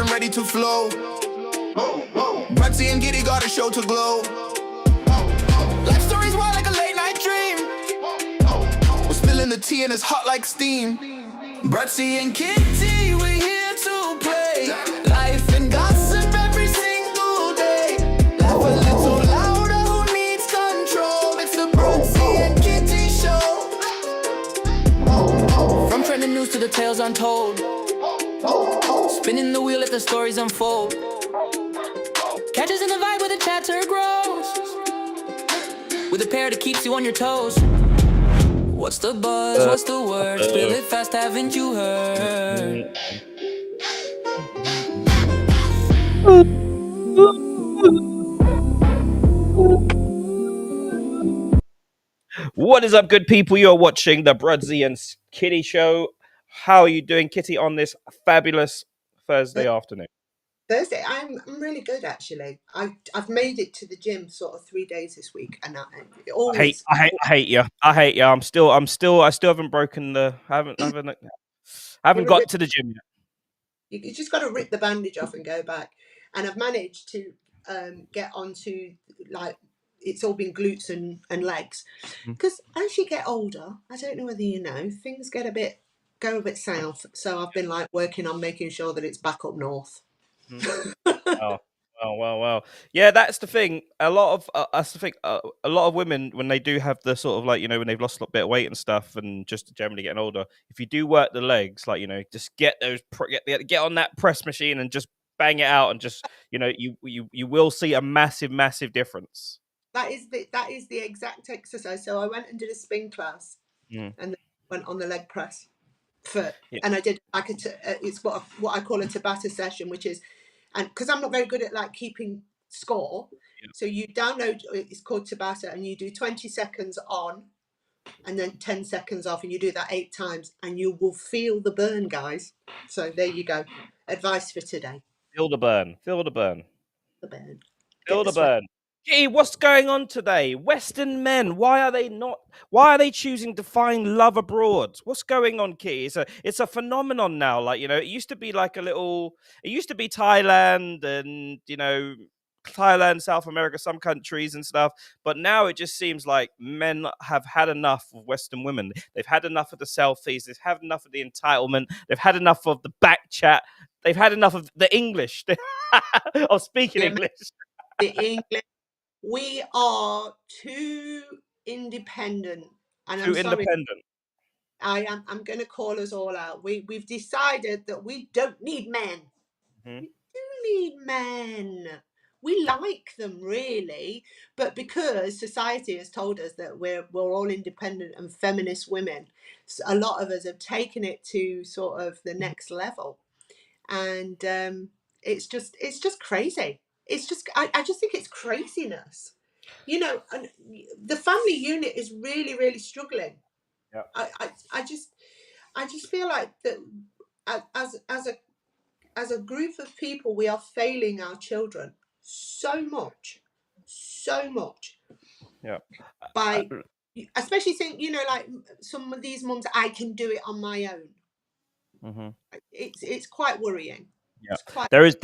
I'm ready to flow. Braxy and Giddy got a show to glow. Life stories wild like a late night dream. We're spilling the tea and it's hot like steam. Braxy and Kitty, we're here to play. Life and gossip every single day. Laugh a little louder, who needs control? It's the Braxy and Kitty show. From trending news to the tales untold. Spinning the wheel, let the stories unfold. Catch us in the vibe where the chatter grows. With a pair that keeps you on your toes. What's the buzz? What's the word? Spill it fast, haven't you heard? What is up, good people? You're watching the Brudsy and Kitty show. How are you doing, Kitty, on this fabulous Thursday afternoon? Thursday, I'm really good actually. I've made it to the gym sort of 3 days this week, and I hate you. I hate you. I still haven't broken the. I haven't got to the gym yet. You just got to rip the bandage off and go back. And I've managed to get onto, like, it's all been glutes and legs, because as you get older, I don't know whether you know, things go a bit south. So I've been like working on making sure that it's back up north. Well. Yeah, that's the thing. A lot of women, when they do have the sort of, like, you know, when they've lost a bit of weight and stuff, and just generally getting older, if you do work the legs, like, you know, just get on that press machine and just bang it out, and just, you know, you will see a massive difference. That is the exact exercise. So I went and did a spin class, and then went on the leg press and I did like it's what I call a Tabata session, which is, and because I'm not very good at like keeping score, so you download, it's called Tabata, and you do 20 seconds on and then 10 seconds off, and you do that 8 times, and you will feel the burn, guys. So there you go, advice for today. Feel the burn. Gee, what's going on today? Western men, why are they choosing to find love abroad? What's going on, Kitty? It's a phenomenon now. Like, you know, it used to be Thailand, and, you know, Thailand, South America, some countries and stuff. But now it just seems like men have had enough of Western women. They've had enough of the selfies. They've had enough of the entitlement. They've had enough of the back chat. They've had enough of the English, of speaking English. The English. We are too independent, and I'm sorry. I'm going to call us all out. We've decided that we don't need men. We do need men. We like them, really, but because society has told us that we're all independent and feminist women, a lot of us have taken it to sort of the next level, and it's just crazy. I just think it's craziness. You know, and the family unit is really struggling. Yeah. I just feel like that as a group of people, we are failing our children so much. Yeah. By especially think, you know, like some of these mums, I can do it on my own. It's quite worrying. Yeah, there is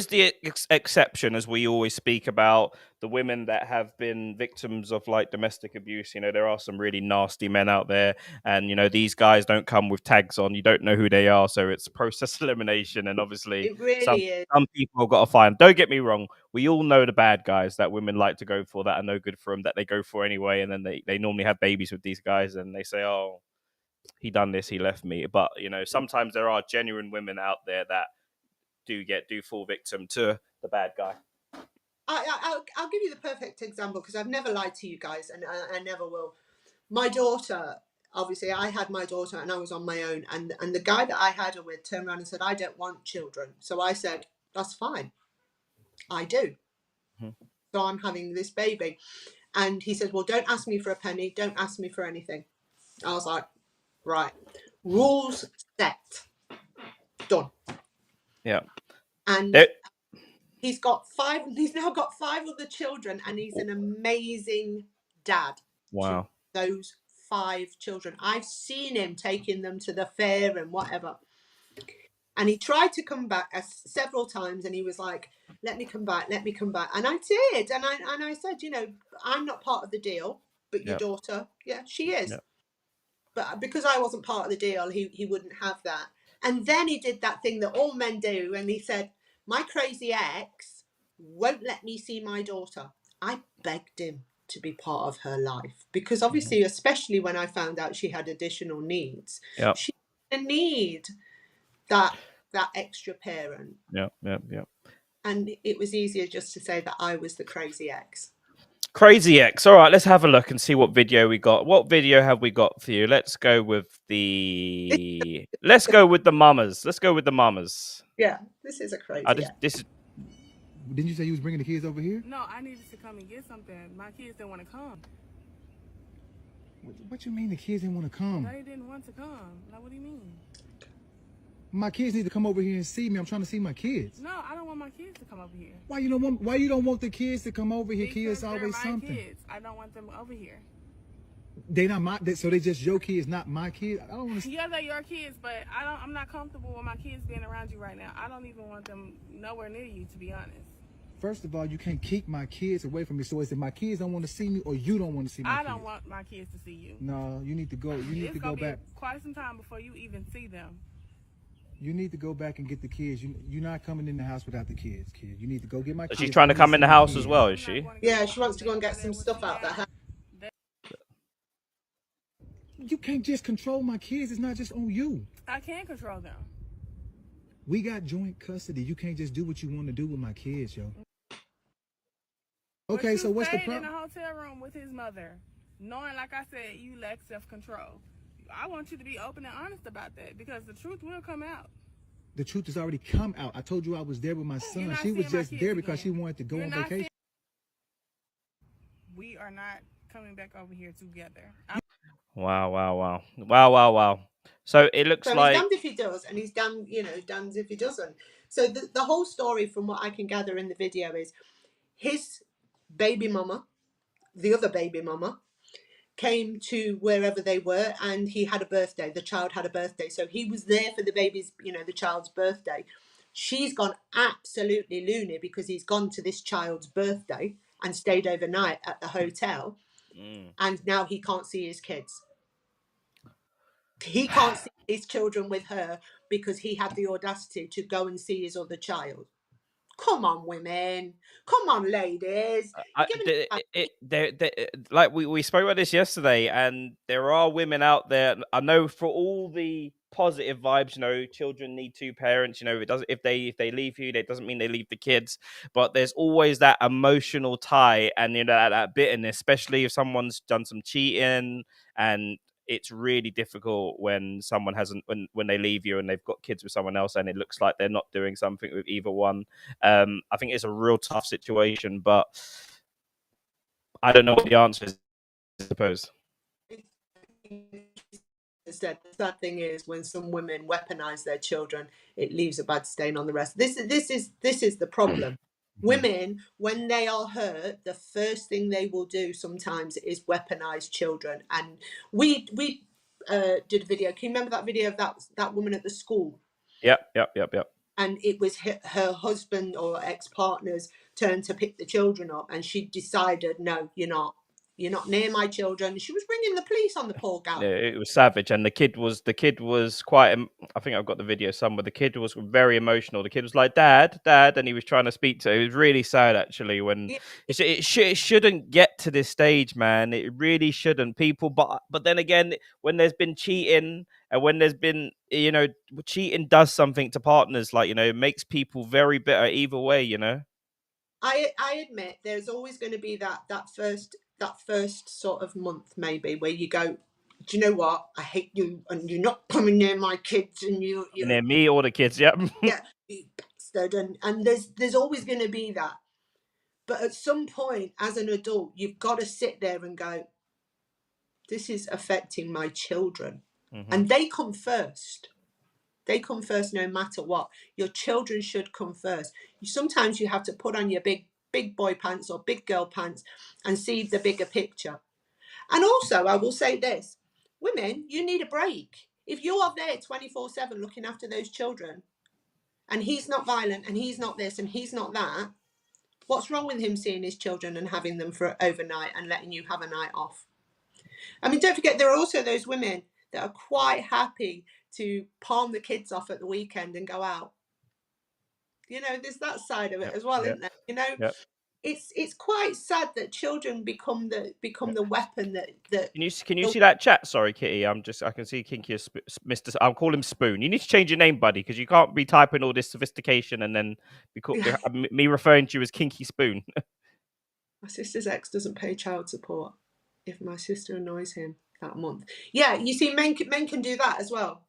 the exception, as we always speak about, the women that have been victims of like domestic abuse. You know, there are some really nasty men out there, and, you know, these guys don't come with tags on. You don't know who they are, so it's process elimination. And obviously, it really is. Some people have got to find. Don't get me wrong, we all know the bad guys that women like to go for, that are no good for them, that they go for anyway, and then they normally have babies with these guys, and they say, "Oh, he done this, he left me." But, you know, sometimes there are genuine women out there that do fall victim to the bad guy. I'll give you the perfect example, because I've never lied to you guys, and I never will. My daughter, obviously, I had my daughter and I was on my own, and the guy that I had her with turned around and said, "I don't want children." So I said, "That's fine, I do." So I'm having this baby, and he said, "Well, don't ask me for a penny, don't ask me for anything." I was like, right, rules set, done. Yeah. And he's now got 5 other children, and he's an amazing dad. Wow. To those 5 children. I've seen him taking them to the fair and whatever. And he tried to come back several times, and he was like, let me come back, let me come back. And I did. And I said, you know, I'm not part of the deal, but your daughter, yeah, she is. But because I wasn't part of the deal, he wouldn't have that. And then he did that thing that all men do, and he said, my crazy ex won't let me see my daughter. I begged him to be part of her life, because obviously, especially when I found out she had additional needs, she need that extra parent. Yeah. And it was easier just to say that I was the crazy ex. Crazy X. All right, let's have a look and see what video we got. What video have we got for you? Let's go with the mamas. Let's go with the mamas. Yeah, this is a crazy ex. Didn't you say you was bringing the kids over here? No, I needed to come and get something. My kids didn't want to come. What you mean the kids didn't want to come? They didn't want to come. Like, what do you mean? My kids need to come over here and see me. I'm trying to see my kids. No, I don't want my kids to come over here. Why you don't want the kids to come over here? Kids always something. Kids. I don't want them over here. They not my, so they just your kids, not my kids. I don't want to. Yeah, they're your kids, but I'm not comfortable with my kids being around you right now. I don't even want them nowhere near you, to be honest. First of all, you can't keep my kids away from me. So is it my kids don't want to see me, or you don't want to see my kids? I don't want my kids to see you. No, you need to go. You need to go back. Quite some time before you even see them. You need to go back and get the kids. You're not coming in the house without the kids, kid. You need to go get my kids. She's trying to come in the house as well, is she? Yeah, she wants to go and get some stuff out there. You can't just control my kids. It's not just on you. I can control them. We got joint custody. You can't just do what you want to do with my kids, yo. Okay, so what's the problem? In a hotel room with his mother, knowing, like I said, you lack self-control. I want you to be open and honest about that, because the truth will come out. The truth has already come out. I told you I was there with my son. She was just there because she wanted to go on vacation. We are not coming back over here together. Wow. So it looks like he's damned if he does, and he's damned if he doesn't. So the whole story, from what I can gather in the video, is his baby mama, the other baby mama, came to wherever they were, and he had a birthday. The child had a birthday, so he was there for the baby's, the child's birthday. She's gone absolutely loony because he's gone to this child's birthday and stayed overnight at the hotel, and now he can't see his kids. He can't see his children with her because he had the audacity to go and see his other child. Come on, women. Come on, ladies. Like we spoke about this yesterday, and there are women out there. I know, for all the positive vibes, children need two parents. It doesn't. If they leave you, that doesn't mean they leave the kids. But there's always that emotional tie, and that bitterness, especially if someone's done some cheating, and it's really difficult when someone hasn't, when they leave you and they've got kids with someone else, and it looks like they're not doing something with either one. I think it's a real tough situation, but I don't know what the answer is, I suppose. The sad thing is, when some women weaponize their children, it leaves a bad stain on the rest. This is the problem. Women, when they are hurt, the first thing they will do sometimes is weaponize children. And we did a video. Can you remember that video of that woman at the school? Yep. And it was her husband or ex-partner's turn to pick the children up, and she decided, no, you're not near my children. She was ringing the police on the poor gal. Yeah, it was savage, and the kid was quite. I think I've got the video somewhere. The kid was very emotional. The kid was like, "Dad," and he was trying to speak to her. It was really sad, actually. When it shouldn't get to this stage, man. It really shouldn't. People, but then again, when there's been cheating, and when there's been, cheating does something to partners. Like, it makes people very bitter either way. I admit there's always going to be that first sort of month, maybe, where you go, do you know what? I hate you, and you're not coming near my kids, and you're near me or the kids. Yep. Yeah, you bastard. And there's always going to be that. But at some point, as an adult, you've got to sit there and go, this is affecting my children. And they come first. They come first no matter what. Your children should come first. Sometimes you have to put on your big boy pants or big girl pants and see the bigger picture. And also, I will say this, women, you need a break. If you are there 24/7 looking after those children, and he's not violent, and he's not this, and he's not that, what's wrong with him seeing his children and having them for overnight and letting you have a night off? I mean, don't forget, there are also those women that are quite happy to palm the kids off at the weekend and go out. You know, there's that side of it as well, isn't there? You know, it's quite sad that children become the weapon that. Can you see that chat? Sorry, Kitty. I can see Kinky as Mr. I'll call him Spoon. You need to change your name, buddy, because you can't be typing all this sophistication and then me referring to you as Kinky Spoon. My sister's ex doesn't pay child support if my sister annoys him that month. Yeah, you see, men can do that as well.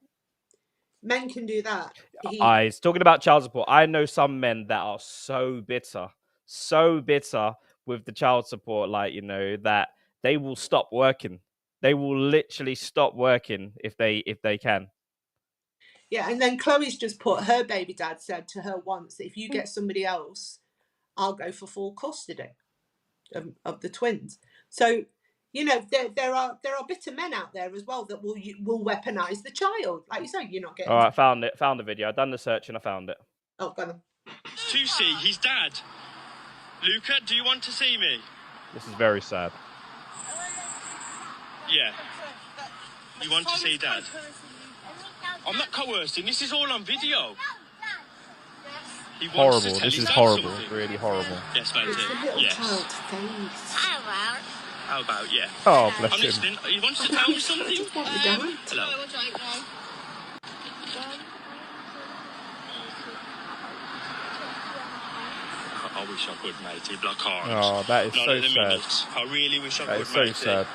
Men can do that. He's talking about child support. I know some men that are so bitter with the child support, like, you know, that they will stop working. They will literally stop working if they can. Yeah, and then Chloe's just put, her baby dad said to her once, if you get somebody else, I'll go for full custody of the twins. So, you know, there are bitter men out there as well that will weaponize the child. Like you say, you're not getting. All right, found the video. I've done the search and I found it. Oh, go on. To see his dad. Luca, do you want to see me? This is very sad. Yeah. You want to see Dad? I'm not coercing. This is all on video. He wants horrible. To tell This his is dad horrible. something. Really horrible. Yes, mate. It's a little Yes. child's face. How about, yeah? Oh, bless I'm him. listening. He wants to tell me something. I just want the dad. Hello. I wish I could, matey, but I can't. Oh, that is Not so at the sad. minute. I really wish I That could, is so matey. sad.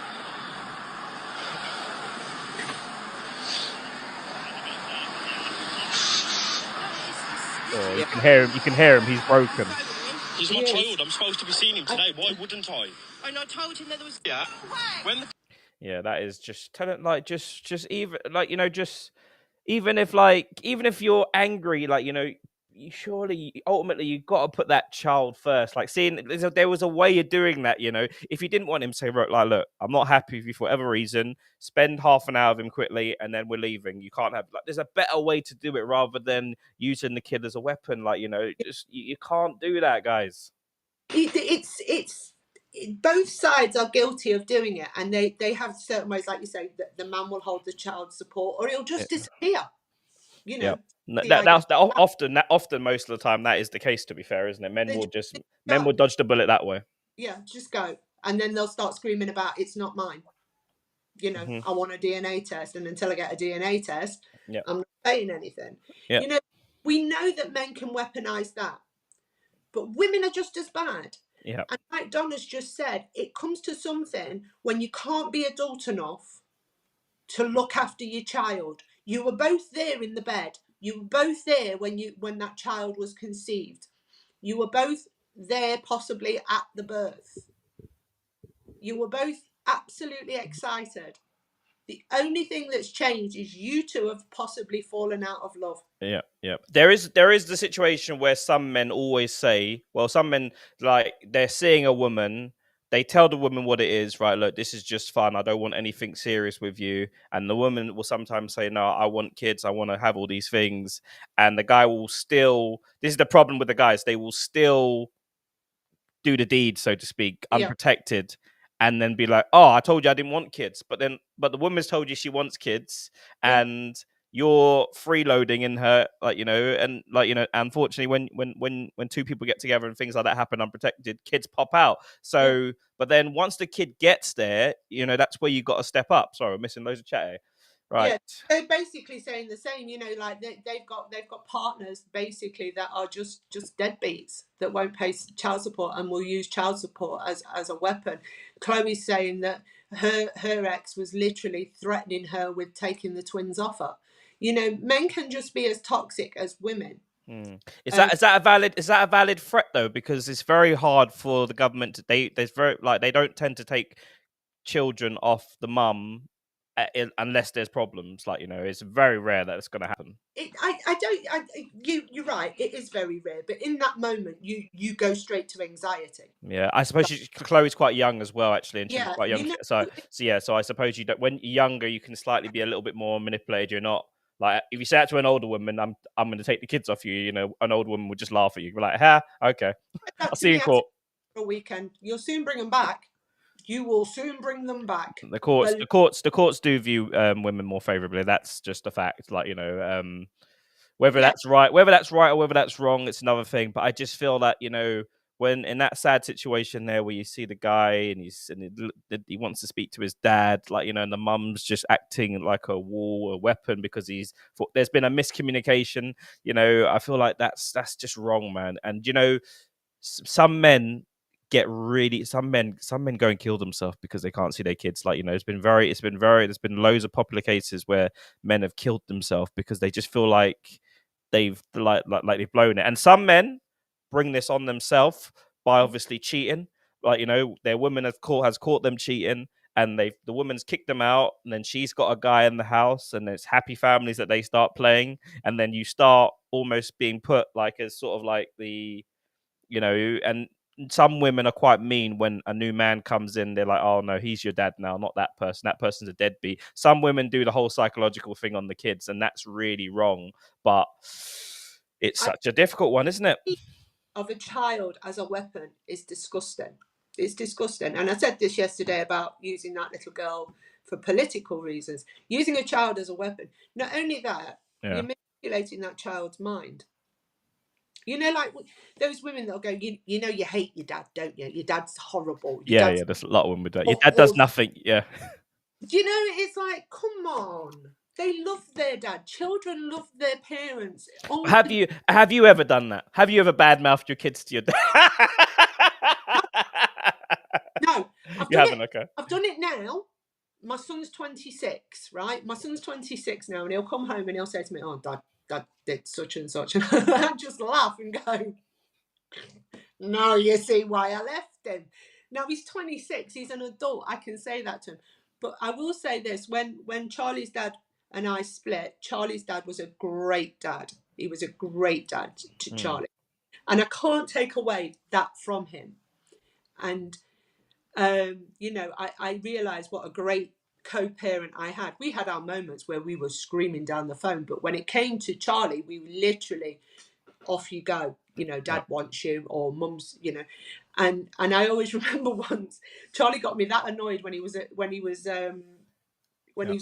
Oh, you can hear him. You can hear him. He's broken. He's my child. I'm supposed to be seeing him today. Why wouldn't I? And I told him that there was. Yeah. When the Yeah, that is just tell it like just even like, you know, just even if you're angry, like, you know, ultimately you got to put that child first. Like, seeing there was a way of doing that, you know. If you didn't want him to say, right, like, look, I'm not happy with you for whatever reason, spend half an hour with him quickly and then we're leaving. You can't have, like, there's a better way to do it rather than using the kid as a weapon. Like, you know, just you can't do that, guys. It's both sides are guilty of doing it, and they have certain ways, like you say, that the man will hold the child support or he'll just disappear. You know, that's often most of the time that is the case, to be fair, isn't it? Men will dodge the bullet that way. Yeah, just go, and then they'll start screaming about it's not mine. You know, I want a DNA test, and until I get a DNA test, I'm not saying anything. Yeah. You know, we know that men can weaponize that, but women are just as bad. Yeah. And like Donna's just said, it comes to something when you can't be adult enough to look after your child. You were both there in the bed. You were both there when that child was conceived. You were both there possibly at the birth. You were both absolutely excited. The only thing that's changed is you two have possibly fallen out of love. Yeah. There is the situation where some men always say, well, some men, like, they're seeing a woman, they tell the woman what it is, right? Look, this is just fun. I don't want anything serious with you. And the woman will sometimes say, no, I want kids. I want to have all these things. And the guy will still, this is the problem with the guys, they will still do the deed, so to speak, unprotected. And then be like, oh, I told you I didn't want kids. But the woman's told you she wants kids. And you're freeloading in her, like, you know, and like, you know, unfortunately when two people get together and things like that happen unprotected, kids pop out. So but then once the kid gets there, you know, that's where you got to step up. Sorry, we're missing loads of chat here. Right. Yeah, they're basically saying the same, you know, like they've got partners basically that are just deadbeats that won't pay child support and will use child support as a weapon. Chloe's saying that her ex was literally threatening her with taking the twins off her. You know, men can just be as toxic as women. Is that a valid threat though? Because it's very hard for the government to they don't tend to take children off the mum unless there's problems. Like, you know, it's very rare that it's going to happen. You're right. It is very rare, but in that moment, you go straight to anxiety. Yeah, I suppose Chloe's quite young as well, actually, and she's quite young. You know, So I suppose you don't. When you're younger, you can slightly be a little bit more manipulated. You're not Like if you say that to an older woman, I'm going to take the kids off you. You know, an old woman would just laugh at you. Be like, "Ha, okay, I'll see you in court." For a weekend, you'll soon bring them back. You will soon bring them back. The courts do view women more favorably. That's just a fact. Like, you know, whether that's right or whether that's wrong, it's another thing. But I just feel that, you know, when in that sad situation there where you see the guy and he wants to speak to his dad, like, you know, and the mum's just acting like a weapon because there's been a miscommunication. You know, I feel like that's just wrong, man. And you know, some men some men go and kill themselves because they can't see their kids. Like, you know, there's been loads of popular cases where men have killed themselves because they just feel like they've they've blown it. And some men bring this on themselves by obviously cheating. Like, you know, their woman has caught them cheating, and the woman's kicked them out, and then she's got a guy in the house, and it's happy families that they start playing, and then you start almost being put like as sort of like the, you know, and some women are quite mean when a new man comes in. They're like, "Oh no, he's your dad now, not that person. That person's a deadbeat." Some women do the whole psychological thing on the kids, and that's really wrong. But it's such a difficult one, isn't it? Of a child as a weapon is disgusting. It's disgusting. And I said this yesterday about using that little girl for political reasons. Using a child as a weapon. Not only that, you're manipulating that child's mind. You know, like those women that'll go, you know, you hate your dad, don't you? Your dad's horrible. Yeah, there's a lot of women with that. Your dad does nothing. Yeah. Do you know, it's like, come on. They love their dad. Children love their parents. Have you ever done that? Have you ever badmouthed your kids to your dad? No. You haven't, okay. I've done it now. My son's 26, right? My son's 26 now, and he'll come home and he'll say to me, "Oh, Dad did such and such," and I just laugh and go, "No, you see why I left him." Now he's 26, he's an adult, I can say that to him. But I will say this, when Charlie's dad and I split, Charlie's dad was a great dad. He was a great dad to Charlie. And I can't take away that from him. And, you know, I realised what a great co-parent I had. We had our moments where we were screaming down the phone, but when it came to Charlie, we literally, off you go, you know, Dad wants you, or Mum's, you know. And I always remember once Charlie got me that annoyed when he was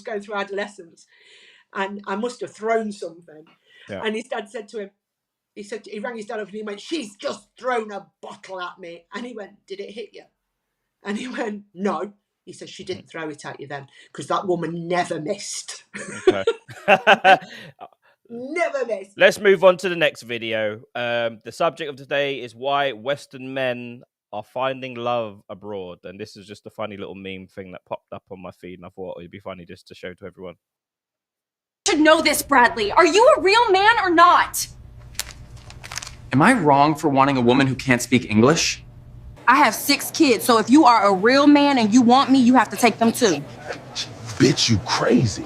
going through adolescence, and I must have thrown something. And his dad said to him, he rang his dad up and he went, "She's just thrown a bottle at me." And he went, "Did it hit you?" And he went, "No." He said, "She didn't throw it at you then, because that woman never missed." Okay. Never missed. Let's move on to the next video. The subject of today is why Western men are finding love abroad. And this is just a funny little meme thing that popped up on my feed, and I thought it'd be funny just to show to everyone. You should know this, Bradley. Are you a real man or not? Am I wrong for wanting a woman who can't speak English? I have 6 kids, so if you are a real man and you want me, you have to take them too. Bitch, you crazy.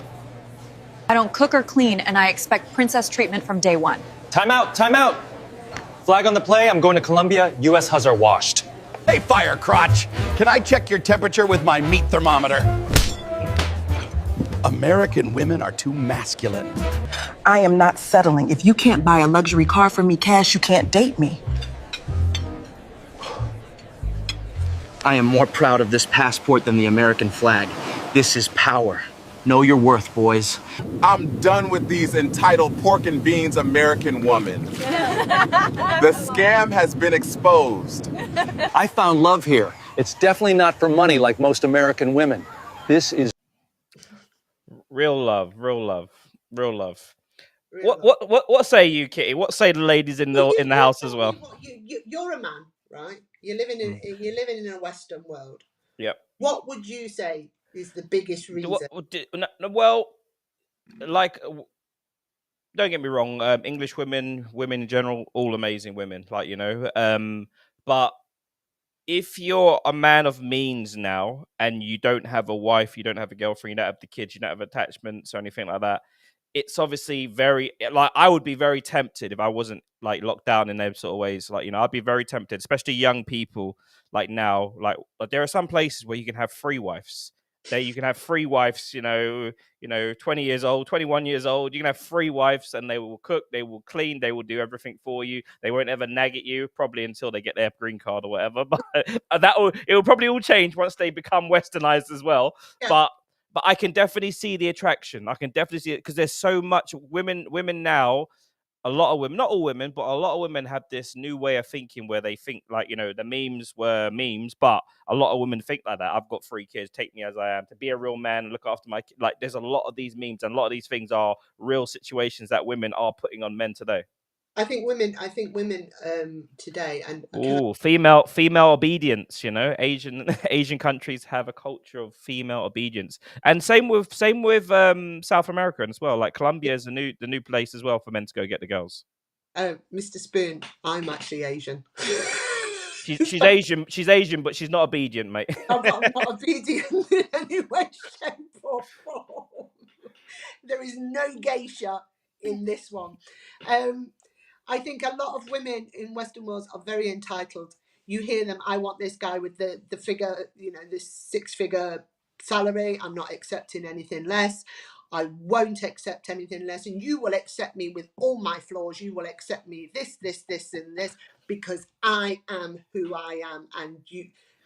I don't cook or clean, and I expect princess treatment from day one. Time out, time out. Flag on the play, I'm going to Colombia. U.S. has are washed. Hey, fire crotch. Can I check your temperature with my meat thermometer? American women are too masculine. I am not settling. If you can't buy a luxury car for me cash, you can't date me. I am more proud of this passport than the American flag. This is power. Know your worth, boys. I'm done with these entitled pork and beans American women. The scam has been exposed. I found love here. It's definitely not for money like most American women. This is real love, real love, real love. What say you, Kitty? What say the ladies in the house as well? You're a man, right? You're living in a Western world. Yep. What would you say is the biggest reason? Well, like, don't get me wrong. English women in general, all amazing women. Like, you know, but if you're a man of means now and you don't have a wife, you don't have a girlfriend, you don't have the kids, you don't have attachments or anything like that, it's obviously very, like, I would be very tempted if I wasn't like locked down in those sort of ways. Like, you know, I'd be very tempted, especially young people like now. Like, there are some places where you can have 3 wives You can have 3 wives, 20 years old, 21 years old. You can have 3 wives, and they will cook, they will clean, they will do everything for you. They won't ever nag at you, probably until they get their green card or whatever. But it will probably all change once they become westernized as well. Yeah. But I can definitely see the attraction. I can definitely see it because there's so much women now. A lot of women, not all women, but a lot of women have this new way of thinking where they think like, the memes were memes, but a lot of women think like that. I've got 3 kids, take me as I am, to be a real man and look after my kids. Like, there's a lot of these memes, and a lot of these things are real situations that women are putting on men today. I think women today, and female obedience. Asian countries have a culture of female obedience, and same with South America as well. Like Colombia is the new place as well for men to go get the girls. Mr. Spoon, I'm actually Asian. She's Asian. She's Asian, but she's not obedient, mate. I'm not obedient in any way, shape, or form. There is no geisha in this one. I think a lot of women in Western worlds are very entitled. You hear them, I want this guy with the figure, this 6-figure salary. I'm not accepting anything less. I won't accept anything less. And you will accept me with all my flaws. You will accept me this, and this, because I am who I am. And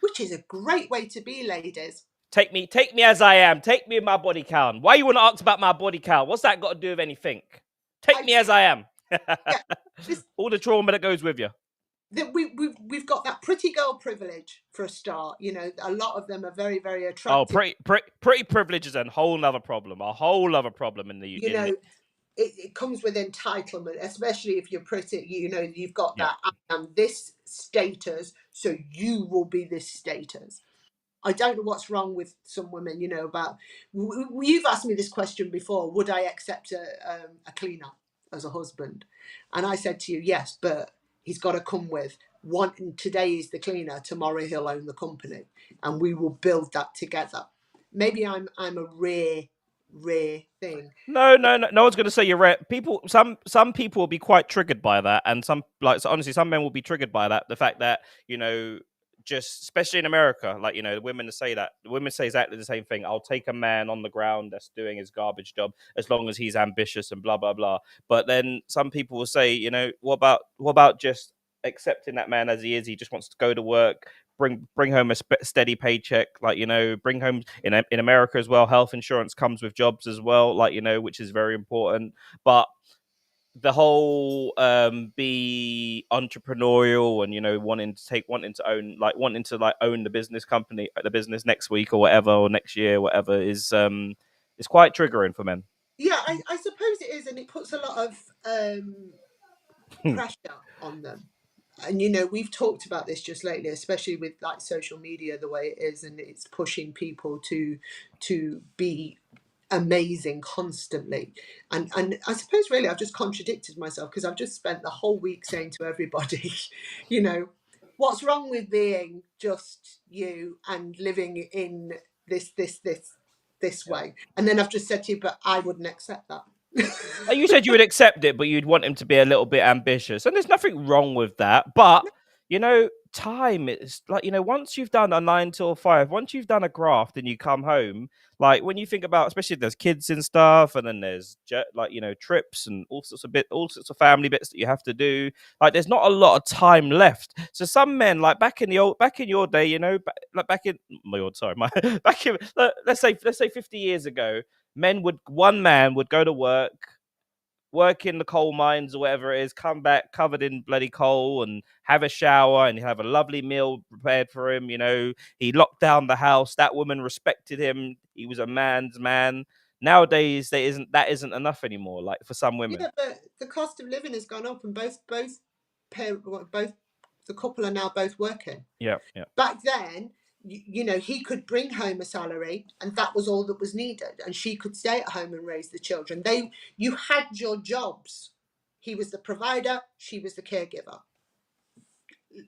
which is a great way to be, ladies. Take me as I am. Take me in my body count. Why you want to ask about my body count? What's that got to do with anything? Take me as I am. All the trauma that goes with you. We've got that pretty girl privilege for a start. A lot of them are very, very attractive. Oh, pretty privilege is a whole nother problem. A whole other problem in the. It comes with entitlement, especially if you're pretty. You've got that. I am this status, so you will be this status. I don't know what's wrong with some women. About you've asked me this question before. Would I accept a cleaner as a husband? And I said to you, yes, but he's got to come with one. Today is the cleaner, tomorrow he'll own the company, and we will build that together. Maybe I'm a rare thing. No one's going to say you're rare. Some people will be quite triggered by that, and honestly, some men will be triggered by that. The fact that just especially in America, the women say that. The women say exactly the same thing. I'll take a man on the ground that's doing his garbage job as long as he's ambitious and blah blah blah. But then some people will say, what about just accepting that man as he is? He just wants to go to work, bring home a steady paycheck, bring home in America as well. Health insurance comes with jobs as well, which is very important. But the whole be entrepreneurial and wanting to own the business company, the business next week or whatever, or next year, whatever, is quite triggering for men. Yeah, I suppose it is, and it puts a lot of pressure on them. And we've talked about this just lately, especially with social media, the way it is, and it's pushing people to be amazing constantly. And I suppose really I've just contradicted myself, because I've just spent the whole week saying to everybody, what's wrong with being just you and living in this way? And then I've just said to you, but I wouldn't accept that. You said you would accept it, but you'd want him to be a little bit ambitious, and there's nothing wrong with that. But time is once you've done a 9 till 5, once you've done a graft and you come home, when you think about, especially if there's kids and stuff, and then there's trips and all sorts of family bits that you have to do, there's not a lot of time left. So some men, back in your day, let's say 50 years ago, one man would go to work in the coal mines or whatever it is, come back covered in bloody coal and have a shower and have a lovely meal prepared for him. He locked down the house. That woman respected him. He was a man's man. Nowadays, that isn't enough anymore. For some women, yeah, but the cost of living has gone up, and both the couple are now both working. Yeah. Back then, he could bring home a salary, and that was all that was needed, and she could stay at home and raise the children. You had your jobs. He was the provider, she was the caregiver.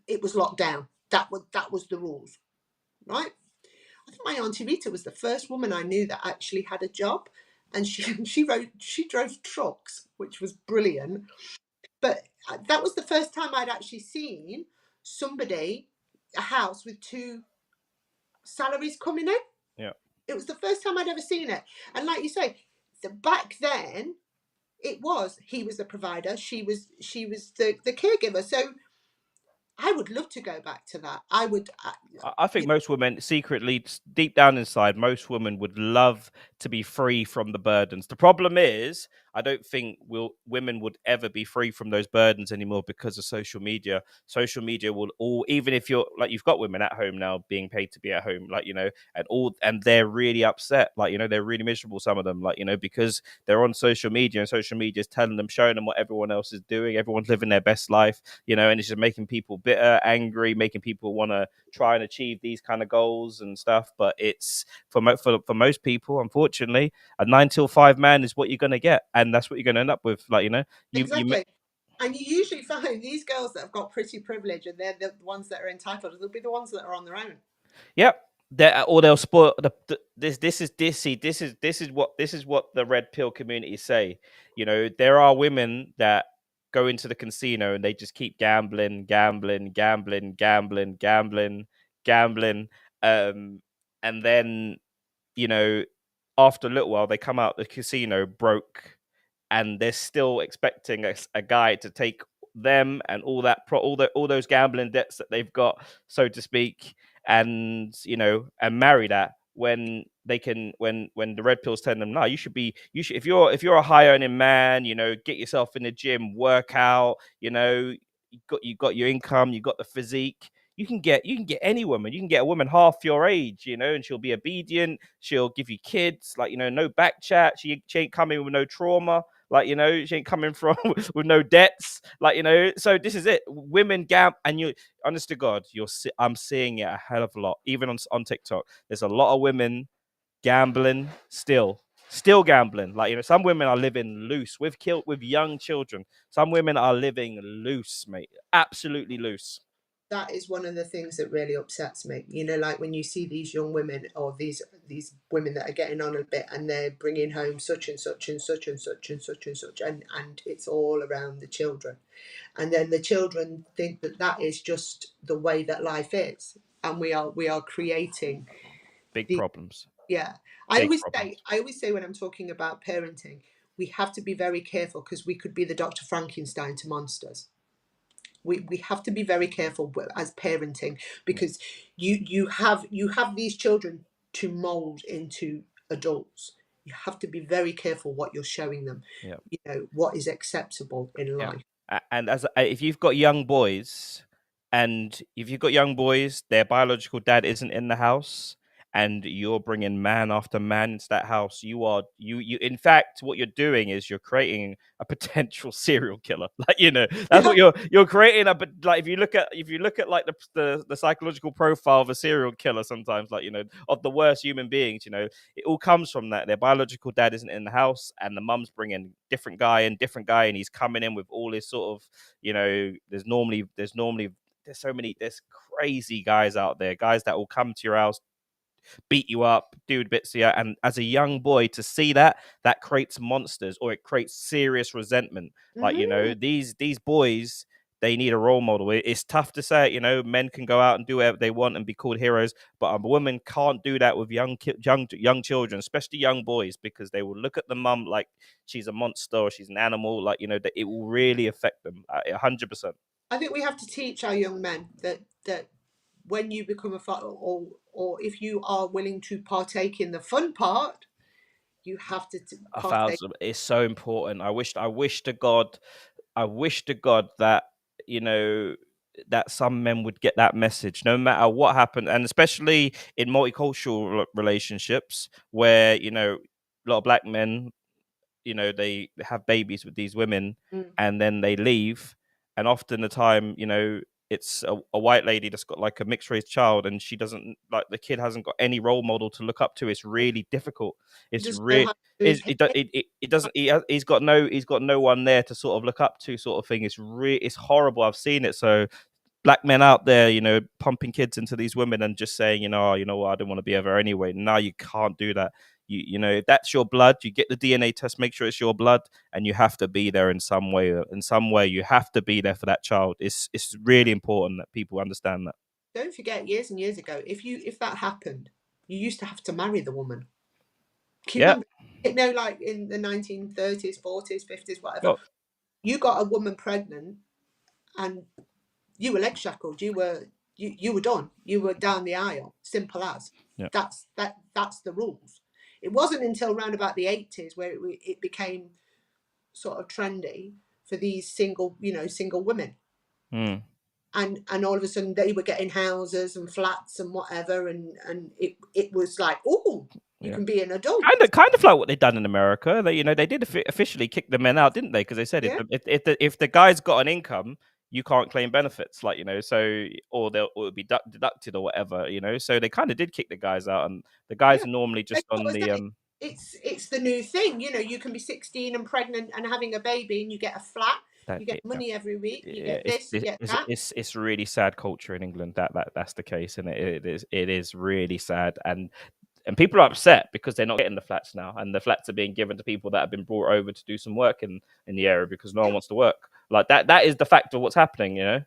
It was locked down. That was the rules, right? I think my Auntie Rita was the first woman I knew that actually had a job, and she drove trucks, which was brilliant. But that was the first time I'd actually seen a house with 2 salaries coming in. Yeah. It was the first time I'd ever seen it. And like you say, back then, he was the provider, she was the caregiver. So I would love to go back to that. I think most women secretly, deep down inside, most women would love to be free from the burdens. The problem is, I don't think women would ever be free from those burdens anymore because of social media. Social media will even if you're like, you've got women at home now being paid to be at home, like, and they're really upset, like, they're really miserable, some of them, like, because they're on social media and social media is telling them, showing them what everyone else is doing. Everyone's living their best life, and it's just making people bitter, angry, making people want to try and achieve these kind of goals and stuff. But it's for most people, unfortunately, a 9 till 5 man is what you're going to get, and that's what you're going to end up with. Like, exactly. And you usually find these girls that have got pretty privilege, and they're the ones that are entitled. They'll be the ones that are on their own. Yep. Or they'll spoil this is what the red pill community say. There are women that go into the casino and they just keep gambling, and then after a little while they come out the casino broke, and they're still expecting a guy to take them and all those gambling debts that they've got, so to speak, and marry that, when they can, when the red pills tell them, no, you should if you're a high earning man, get yourself in the gym, work out, you got your income, you got the physique. You can get any woman. You can get a woman half your age, and she'll be obedient. She'll give you kids, like, no back chat. She ain't coming with no trauma, like, she ain't coming from with no debts, like, So this is it. Women and you, honest to God, I'm seeing it a hell of a lot, even on TikTok. There's a lot of women gambling still gambling. Like, some women are living loose with young children. Some women are living loose, mate, absolutely loose. That is one of the things that really upsets me. Like when you see these young women, or these women that are getting on a bit, and they're bringing home such and such and such and such and such and such, and it's all around the children. And then the children think that is just the way that life is, and we are creating big problems. Yeah, I always say when I'm talking about parenting, we have to be very careful, because we could be the Dr. Frankenstein to monsters. We have to be very careful as parenting, because you have these children to mold into adults. You have to be very careful what you're showing them. Yeah. What is acceptable in life. And if you've got young boys, their biological dad isn't in the house, and you're bringing man after man into that house, you in fact, what you're doing is you're creating a potential serial killer. Like, that's what you're creating. Like, if you look at like the psychological profile of a serial killer, sometimes, like, of the worst human beings, it all comes from that. Their biological dad isn't in the house, and the mum's bringing different guy, and he's coming in with all his sort of, there's crazy guys out there, guys that will come to your house, beat you up, do bits to you, and as a young boy, to see that creates monsters, or it creates serious resentment. Like, these boys, they need a role model. It's tough to say it, men can go out and do whatever they want and be called heroes, but a woman can't do that with young children, especially young boys, because they will look at the mum like she's a monster or she's an animal. Like, that it will really affect them 100%. I think we have to teach our young men that when you become a father, or if you are willing to partake in the fun part, you have to partake. It's so important. I wish to God that that some men would get that message, no matter what happened, and especially in multicultural relationships where a lot of black men, they have babies with these women, and then they leave, and often the time, it's a white lady that's got like a mixed race child, and she doesn't, like, the kid hasn't got any role model to look up to. It's really difficult. It's really, he's got no one there to sort of look up to, sort of thing. It's horrible. I've seen it. So black men out there, pumping kids into these women and just saying, oh, you know what, I don't want to be ever anyway. No, you can't do that. If that's your blood, you get the DNA test, make sure it's your blood, and you have to be there in some way. You have to be there for that child. It's really important that people understand that. Don't forget, years and years ago, if that happened, you used to have to marry the woman. Can Yeah. you remember, like in the 1930s, 40s, 50s, whatever, Well, you got a woman pregnant and you were leg shackled. You were done. You were down the aisle. Simple as. Yeah. That's the rules. It wasn't until around about the 80s where it became sort of trendy for these single women. Mm. And all of a sudden they were getting houses and flats and whatever, and it was like, oh, you can be an adult. Kind of like what they've done in America. They they did officially kick the men out, didn't they? Because they said if the guy's got an income, you can't claim benefits, like so or it would be deducted or whatever, So they kind of did kick the guys out, and the guys are normally just on the. It's the new thing, you can be 16 and pregnant and having a baby, and you get a flat. You get money every week. You get this. You get that. It's really sad culture in England that's the case, and it is really sad, and people are upset because they're not getting the flats now, and the flats are being given to people that have been brought over to do some work in the area because no one wants to work. Like that is the fact of what's happening, And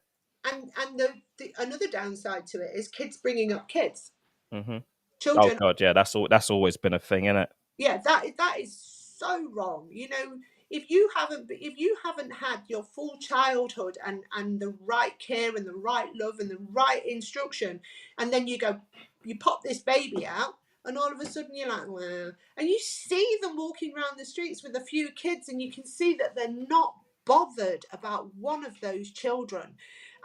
the another downside to it is kids bringing up kids. Mm-hmm. Children. Oh God, yeah, that's always been a thing, isn't it? Yeah, that is so wrong. If you haven't had your full childhood and the right care and the right love and the right instruction, and then you pop this baby out, and all of a sudden you're like, well, and you see them walking around the streets with a few kids, and you can see that they're not bothered about one of those children,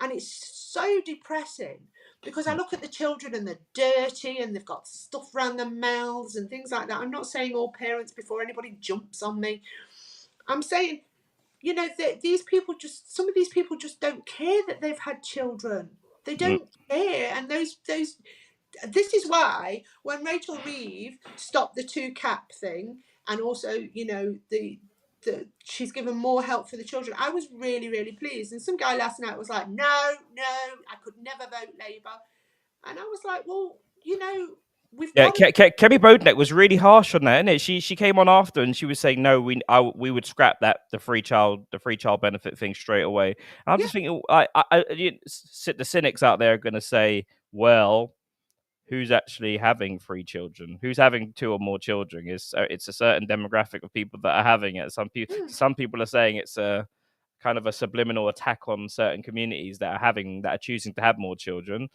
and it's so depressing. Because I look at the children and they're dirty and they've got stuff around their mouths and things like that. I'm not saying all parents before anybody jumps on me. I'm saying, these people some of these people just don't care that they've had children. They don't care. And this is why when Rachel Reeve stopped the 2-cap thing, and also, she's given more help for the children, I was really, really pleased. And some guy last night was like, no, I could never vote Labour. And I was like, well, we've got Kemi Bodnek was really harsh on that, isn't it? She came on after and she was saying, no, we would scrap the free child benefit thing straight away. And I'm just thinking, the cynics out there are going to say, well, who's actually having 3 children? Who's having 2 or more children? It's a certain demographic of people that are having it. Some people are saying it's a kind of a subliminal attack on certain communities that are choosing to have more children.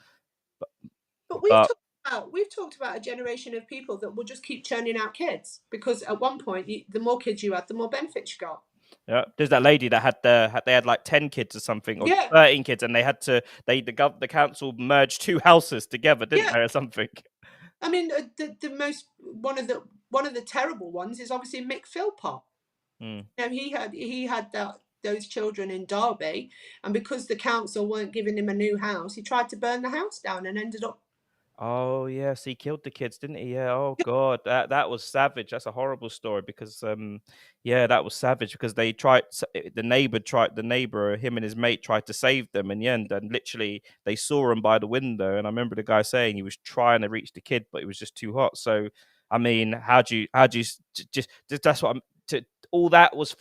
But we've talked about a generation of people that will just keep churning out kids, because at one point, the more kids you had, the more benefits you got. Yeah, there's that lady that had like 10 kids or something, or 13 kids, and the council merged 2 houses together, didn't they, or something? I mean, one of the terrible ones is obviously Mick Philpott. He had those children in Derby, and because the council weren't giving him a new house, he tried to burn the house down and ended up. Oh yes, he killed the kids, didn't he? Yeah. Oh God, that was savage. That's a horrible story because that was savage because they tried. The neighbor, him and his mate tried to save them in the end, and literally they saw him by the window. And I remember the guy saying he was trying to reach the kid, but it was just too hot. So I mean, how do you just that's what all that was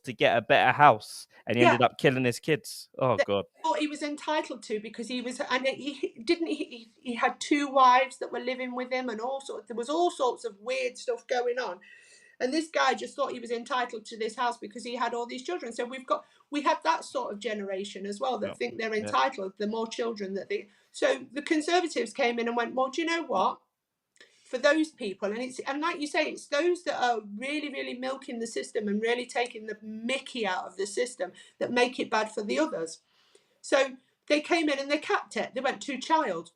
to get a better house, and he ended up killing his kids. Oh God. He was entitled to, because he had 2 wives that were living with him, and there was all sorts of weird stuff going on, and this guy just thought he was entitled to this house because he had all these children. So we had that sort of generation as well that think they're entitled. The more children so the Conservatives came in and went, well, do you know what? For those people, and like you say, it's those that are really, really milking the system and really taking the mickey out of the system that make it bad for the others. So they came in and they capped it. They went 2-child,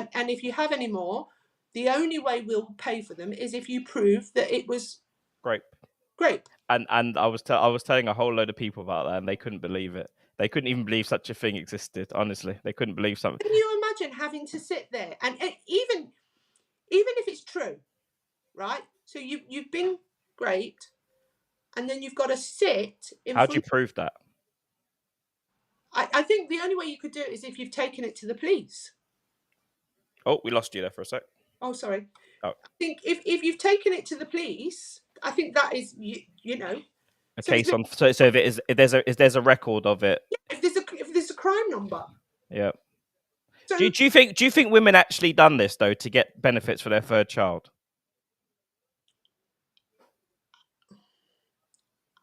and if you have any more, the only way we'll pay for them is if you prove that it was grape. And I was telling a whole load of people about that, and they couldn't believe it. They couldn't even believe such a thing existed. Honestly, they couldn't believe something. Can you imagine having to sit there and even if it's true, right? So you've been raped, and then you've got to sit in. How do you prove that? I think the only way you could do it is if you've taken it to the police. Oh, we lost you there for a sec. Oh, sorry. Oh. I think if you've taken it to the police, I think that is a case on. So if there's a record of it. Yeah, if there's a crime number. Yeah. Do you think women actually done this though to get benefits for their third child?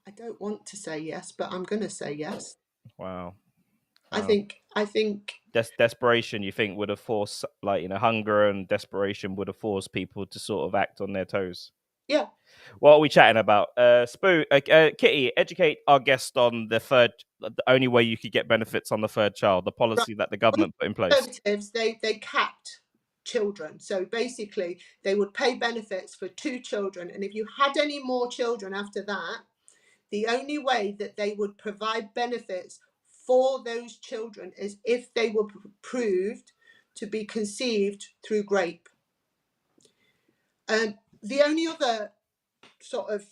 I don't want to say yes, but I'm going to say yes. Wow. I think desperation, you think, would have forced, like, you know, hunger and desperation would have forced people to sort of act on their toes. Yeah. What are we chatting about? Kitty, educate our guest on the only way you could get benefits on the third child, the policy that the government put in place. Conservatives, they capped children. So basically, they would pay benefits for 2 children. And if you had any more children after that, the only way that they would provide benefits for those children is if they were proved to be conceived through grape. The only other sort of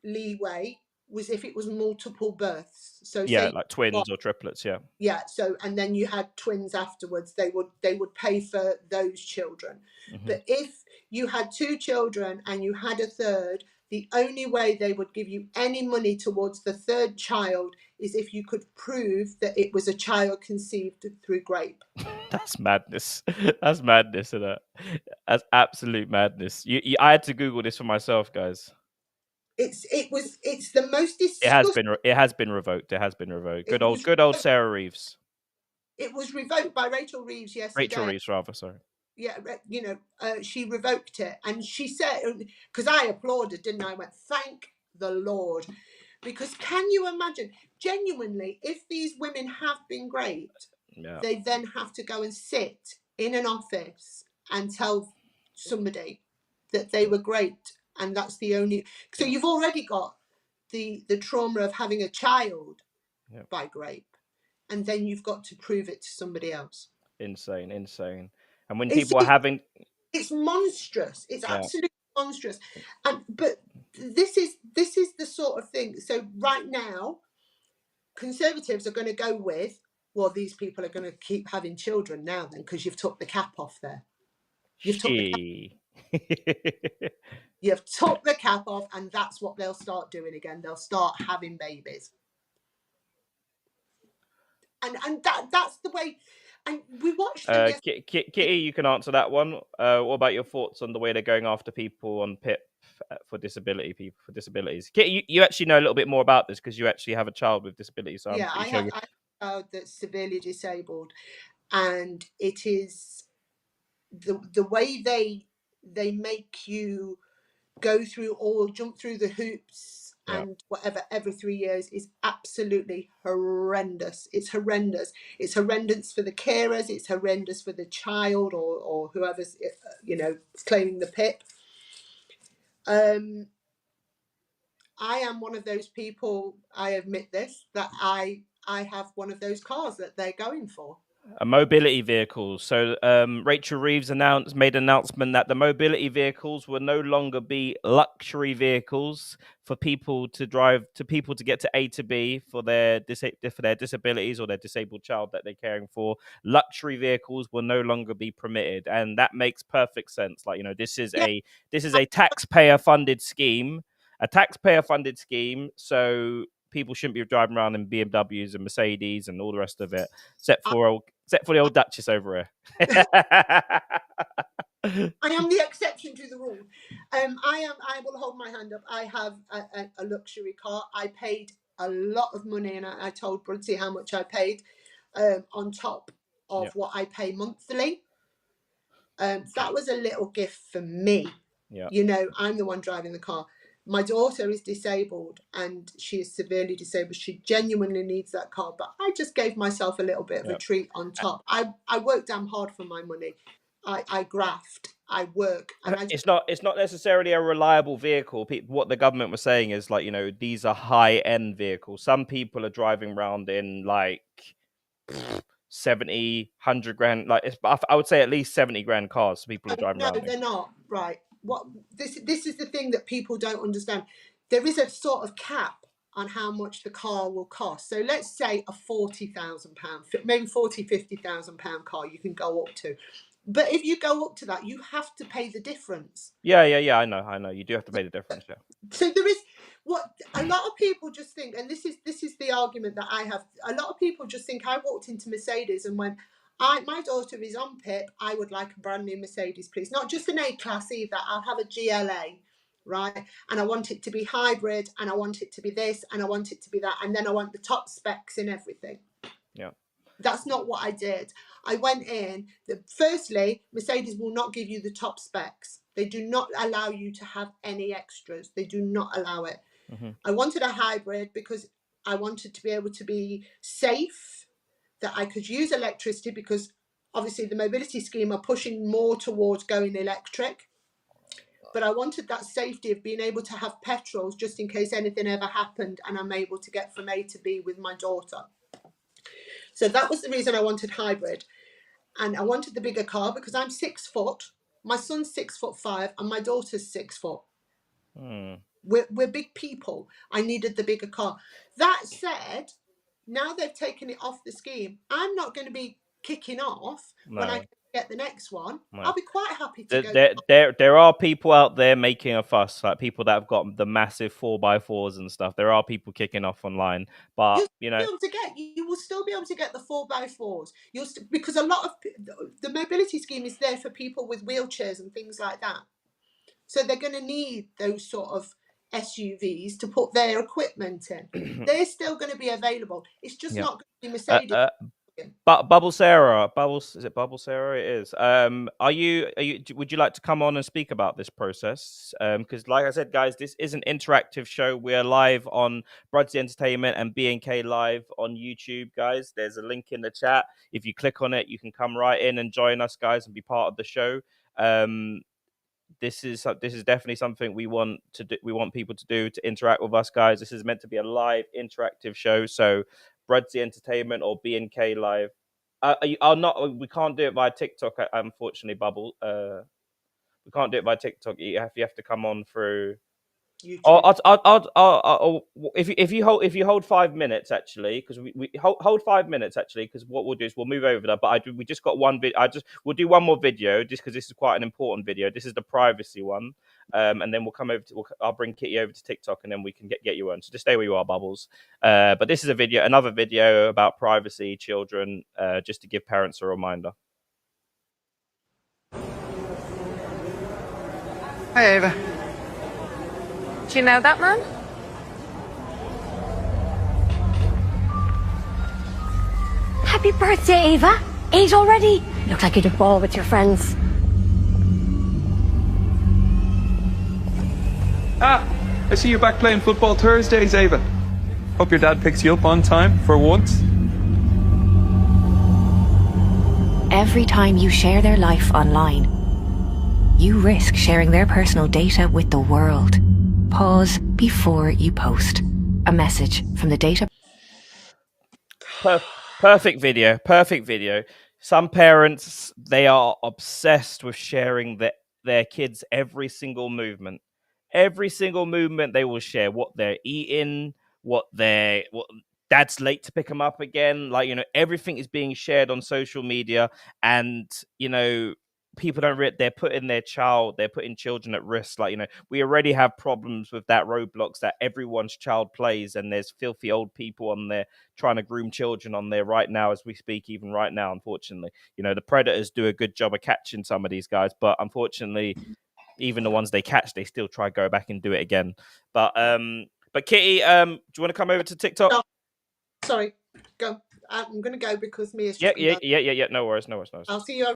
leeway was if it was multiple births. So yeah, like twins or triplets. Yeah. So, and then you had twins afterwards. They would pay for those children. Mm-hmm. But if you had 2 children and you had a third, the only way they would give you any money towards the third child is if you could prove that it was a child conceived through grape. That's madness. That's madness, isn't it? That's absolute madness. I had to Google this for myself, guys. It's the most disgusting. It has been revoked. It has been revoked. Good old Sarah Reeves. It was revoked by Rachel Reeves yesterday. Rachel Reeves, rather, sorry. Yeah, you know, she revoked it, and she said, because I applauded, didn't I? I went, thank the Lord, because can you imagine, genuinely, if these women have been raped, they then have to go and sit in an office and tell somebody that they were raped, and that's the only. So you've already got the trauma of having a child by rape, and then you've got to prove it to somebody else. Insane. And when people are having, it's monstrous. It's absolutely monstrous. But this is the sort of thing. So right now, Conservatives are going to go with, well, these people are going to keep having children now then, because you've took the cap off there. You've took the cap off, and that's what they'll start doing again. They'll start having babies. And that's the way. And we watched them Kitty, you can answer that one. What about your thoughts on the way they're going after people on PIP for disabilities? Kitty, you actually know a little bit more about this because you actually have a child with disabilities. So I have a child that's severely disabled, and it is the way they make you jump through the hoops and whatever every 3 years is absolutely horrendous. It's horrendous. It's horrendous for the carers. It's horrendous for the child or whoever's claiming the PIP. I am one of those people. I admit this, that I have one of those cars that they're going for. A mobility vehicles. So Rachel Reeves made an announcement that the mobility vehicles will no longer be luxury vehicles for people to drive, to people to get to A to B for their disabilities or their disabled child that they're caring for. Luxury vehicles will no longer be permitted, and that makes perfect sense. Like, you know, this is a taxpayer funded scheme, so people shouldn't be driving around in BMWs and Mercedes and all the rest of it, except for the old Duchess over here. I am the exception to the rule. I will hold my hand up. I have a luxury car. I paid a lot of money, and I told Brunsey how much I paid on top of what I pay monthly. That was a little gift for me. Yeah. You know, I'm the one driving the car. My daughter is disabled, and she is severely disabled. She genuinely needs that car, but I just gave myself a little bit of a treat on top. I work damn hard for my money. I graft, I work. And it's not necessarily a reliable vehicle. What the government was saying is, like, you know, these are high-end vehicles. Some people are driving around in like 70, 100 grand. Like, I would say at least 70 grand cars people are driving around. No, they're not. Right. What this is the thing that people don't understand. There is a sort of cap on how much the car will cost. So let's say a £40,000, maybe £50,000 car you can go up to. But if you go up to that, you have to pay the difference. Yeah. I know. You do have to pay the difference. Yeah. So there is what a lot of people just think, and this is the argument that I have. A lot of people just think I walked into Mercedes and went, My daughter is on PIP. I would like a brand new Mercedes, please. Not just an A-Class either. I'll have a GLA, right? And I want it to be hybrid, and I want it to be this, and I want it to be that, and then I want the top specs in everything. Yeah. That's not what I did. I went in. Firstly, Mercedes will not give you the top specs. They do not allow you to have any extras. They do not allow it. Mm-hmm. I wanted a hybrid because I wanted to be able to be safe, that I could use electricity, because obviously the mobility scheme are pushing more towards going electric. But I wanted that safety of being able to have petrols just in case anything ever happened and I'm able to get from A to B with my daughter. So that was the reason I wanted hybrid. And I wanted the bigger car because I'm 6 foot. My son's 6'5" and my daughter's 6 foot. We're big people. I needed the bigger car. That said, now they've taken it off the scheme, I'm not going to be kicking off when I get the next one. I'll be quite happy to go. There are people out there making a fuss, like people that have got the massive 4x4s and stuff. There are people kicking off online, but you know, you will still be able to get the 4x4s. Because a lot of the mobility scheme is there for people with wheelchairs and things like that. So they're going to need those sort of SUVs to put their equipment in. They're still going to be available. It's just not going to be Mercedes. But Bubble Sarah, is it Bubble Sarah? It is. Would you like to come on and speak about this process? Because like I said, guys, this is an interactive show. We're live on Brudsy Entertainment and B&K Live on YouTube, guys. There's a link in the chat. If you click on it, you can come right in and join us, guys, and be part of the show. This is definitely something we want to do. We want people to do, to interact with us, guys. This is meant to be a live interactive show. So Brudsy Entertainment or B&K Live. We can't do it via TikTok, unfortunately, Bubble. We can't do it via TikTok. You have to come on through YouTube. If you hold 5 minutes, actually, because we hold 5 minutes, actually, because what we'll do is we'll move over that. But we just got one video. We'll do one more video just because this is quite an important video. This is the privacy one, and then we'll come over to. I'll bring Kitty over to TikTok, and then we can get you on. So just stay where you are, Bubbles. But this is another video about privacy, children, just to give parents a reminder. Hi, Ava. Do you know that man? Happy birthday, Ava. 8 already. Look like you'd a ball with your friends. I see you back playing football Thursdays, Ava. Hope your dad picks you up on time for once. Every time you share their life online, you risk sharing their personal data with the world. Pause before you post. A message from the data. Perfect video. Some parents, they are obsessed with sharing their kids' every single movement. Every single movement they will share, what they're eating, what dad's late to pick them up again. Like, everything is being shared on social media, and people don't they're putting children at risk. Like, we already have problems with that Roblox that everyone's child plays, and there's filthy old people on there trying to groom children on there right now as we speak, even right now, unfortunately. The predators do a good job of catching some of these guys, but unfortunately, even the ones they catch, they still try to go back and do it again. But Kitty, do you want to come over to TikTok? No, sorry, go. I'm going to go because Mia's. Yeah. No worries. I'll see you.